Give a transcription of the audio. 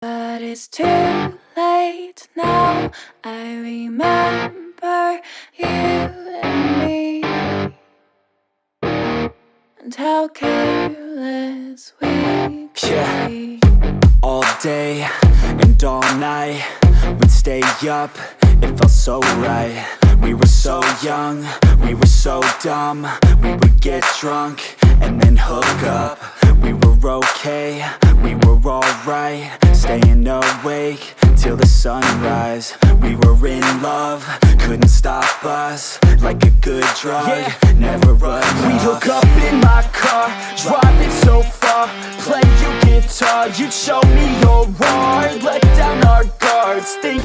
But it's too late now. I remember you and me, and how careless we could be. All day and all night, we'd stay up, it felt so right. We were so young, we were so dumb. We would get drunk and then hook up. We were okay, we were alright, staying awake till the sunrise. We were in love, couldn't stop us. Like a good drug, never enough. We'd hook up in my car, drive it so far, play your guitar, you'd show me your art, let down our guards, think